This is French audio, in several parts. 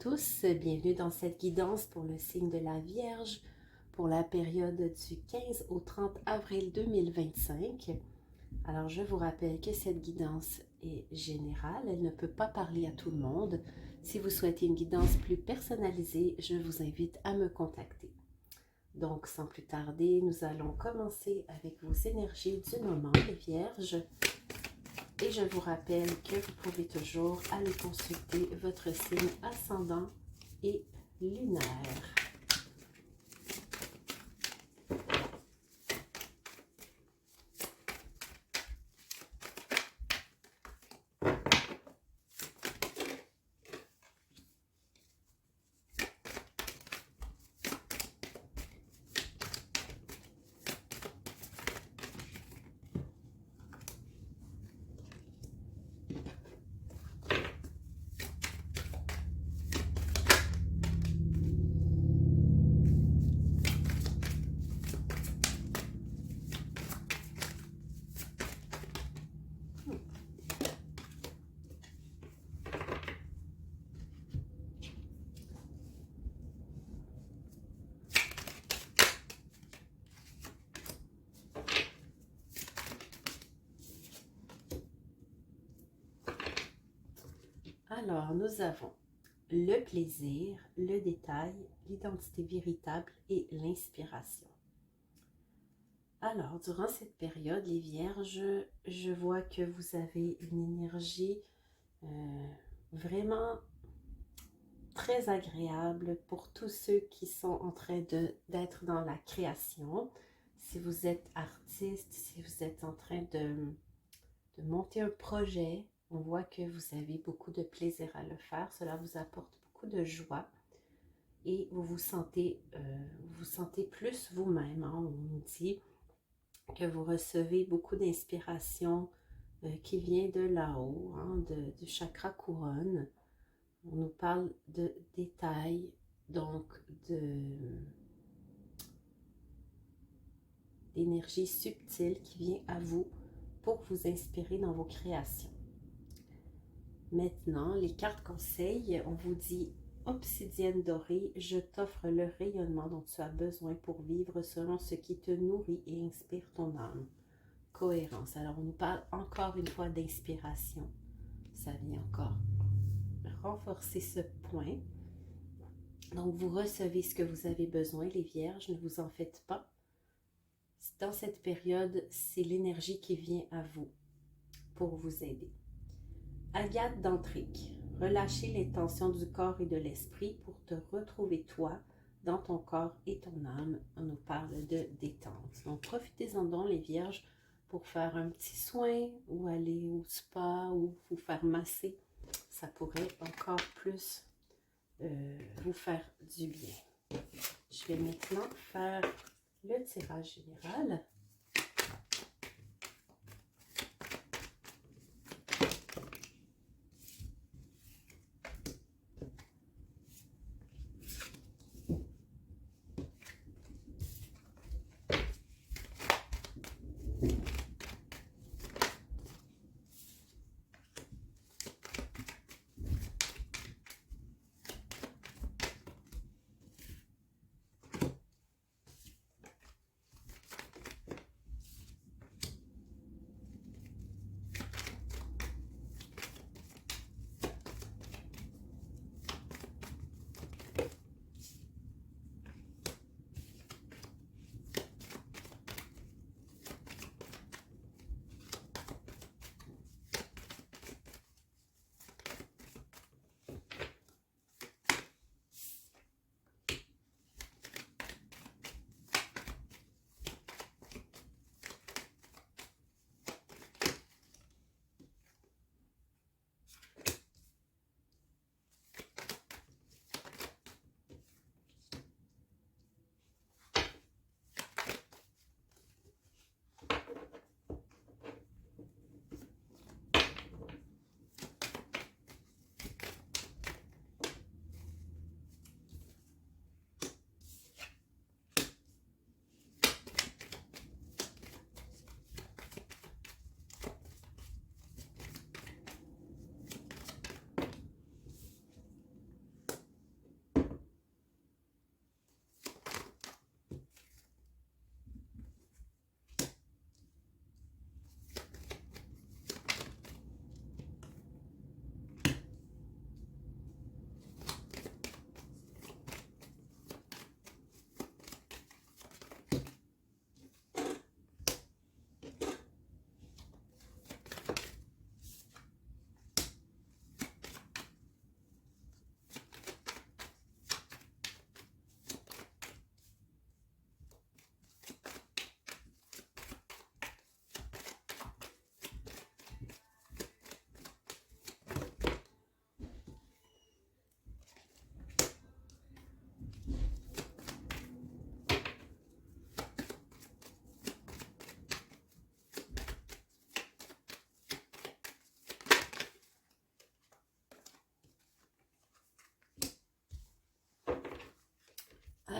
tous, bienvenue dans cette guidance pour le signe de la Vierge pour la période du 15 au 30 avril 2025. Alors je vous rappelle que cette guidance est générale, elle ne peut pas parler à tout le monde. Si vous souhaitez une guidance plus personnalisée, je vous invite à me contacter. Donc sans plus tarder, nous allons commencer avec vos énergies du moment, les Vierges. Et je vous rappelle que vous pouvez toujours aller consulter votre signe ascendant et lunaire. Alors, nous avons le plaisir, le détail, l'identité véritable et l'inspiration. Alors, durant cette période, les Vierges, je vois que vous avez une énergie vraiment très agréable pour tous ceux qui sont en train d'être dans la création. Si vous êtes artiste, si vous êtes en train de monter un projet, on voit que vous avez beaucoup de plaisir à le faire. Cela vous apporte beaucoup de joie et vous vous sentez plus vous-même. Hein. On nous dit que vous recevez beaucoup d'inspiration qui vient de là-haut, hein, du chakra couronne. On nous parle de détails, donc d'énergie subtile qui vient à vous pour vous inspirer dans vos créations. Maintenant, les cartes conseils, on vous dit « Obsidienne dorée, je t'offre le rayonnement dont tu as besoin pour vivre selon ce qui te nourrit et inspire ton âme. » Cohérence. Alors, on nous parle encore une fois d'inspiration. Ça vient encore renforcer ce point. Donc, vous recevez ce que vous avez besoin, les Vierges, ne vous en faites pas. Dans cette période, c'est l'énergie qui vient à vous pour vous aider. Agathe d'Antrique, relâchez les tensions du corps et de l'esprit pour te retrouver toi dans ton corps et ton âme. On nous parle de détente. Donc, profitez-en donc, les Vierges, pour faire un petit soin ou aller au spa ou vous faire masser. Ça pourrait encore plus vous faire du bien. Je vais maintenant faire le tirage général.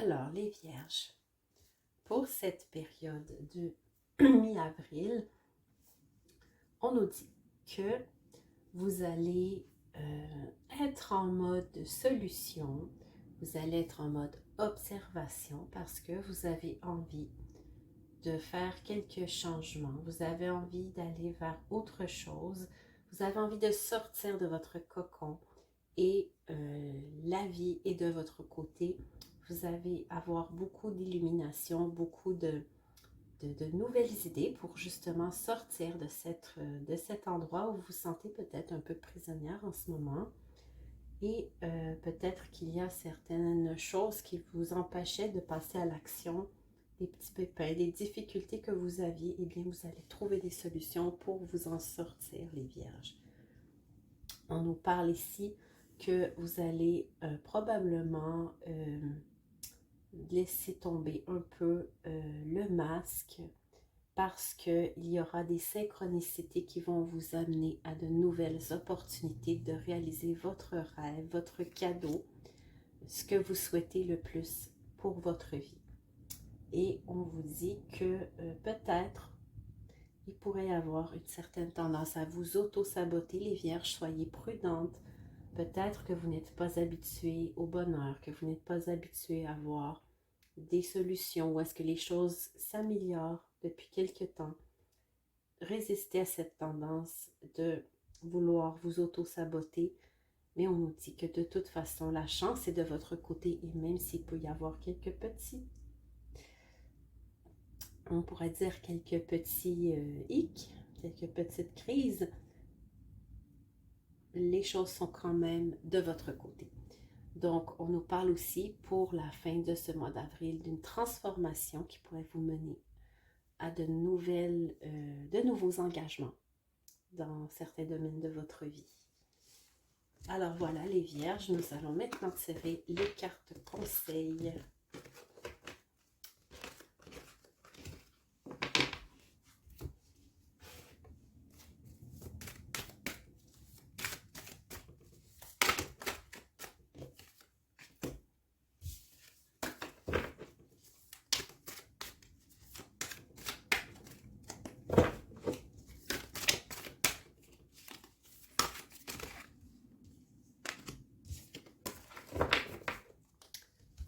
Alors, les Vierges, pour cette période de mi-avril, on nous dit que vous allez être en mode solution, vous allez être en mode observation parce que vous avez envie de faire quelques changements, vous avez envie d'aller vers autre chose, vous avez envie de sortir de votre cocon et la vie est de votre côté. Vous allez avoir beaucoup d'illumination, beaucoup de nouvelles idées pour justement sortir de cet endroit où vous vous sentez peut-être un peu prisonnière en ce moment. Et peut-être qu'il y a certaines choses qui vous empêchaient de passer à l'action, des petits pépins, des difficultés que vous aviez, eh bien vous allez trouver des solutions pour vous en sortir, les Vierges. On nous parle ici que vous allez probablement laisser tomber un peu le masque parce qu'il y aura des synchronicités qui vont vous amener à de nouvelles opportunités de réaliser votre rêve, votre cadeau, ce que vous souhaitez le plus pour votre vie. Et on vous dit que peut-être il pourrait y avoir une certaine tendance à vous auto-saboter, les Vierges, soyez prudentes. Peut-être que vous n'êtes pas habitué au bonheur, que vous n'êtes pas habitué à voir des solutions ou est-ce que les choses s'améliorent depuis quelque temps. Résistez à cette tendance de vouloir vous auto-saboter, mais on nous dit que de toute façon, la chance est de votre côté et même s'il peut y avoir quelques petits, on pourrait dire quelques petits hicks, quelques petites crises, les choses sont quand même de votre côté. Donc, on nous parle aussi pour la fin de ce mois d'avril d'une transformation qui pourrait vous mener à de nouveaux engagements dans certains domaines de votre vie. Alors voilà les Vierges, nous allons maintenant tirer les cartes conseils.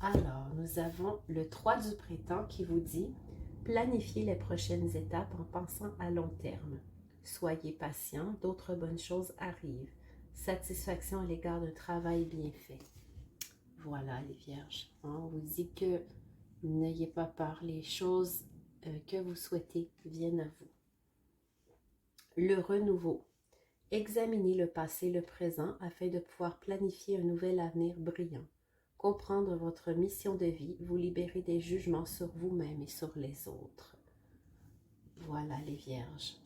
Alors, nous avons le 3 du printemps qui vous dit « Planifiez les prochaines étapes en pensant à long terme. Soyez patient, d'autres bonnes choses arrivent. Satisfaction à l'égard d'un travail bien fait. » Voilà les Vierges, on vous dit que n'ayez pas peur, les choses que vous souhaitez viennent à vous. Le renouveau. Examinez le passé et le présent afin de pouvoir planifier un nouvel avenir brillant. Comprendre votre mission de vie, vous libérer des jugements sur vous-même et sur les autres. Voilà les Vierges.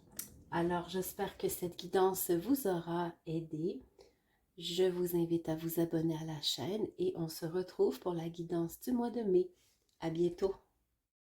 Alors j'espère que cette guidance vous aura aidé. Je vous invite à vous abonner à la chaîne et on se retrouve pour la guidance du mois de mai. À bientôt.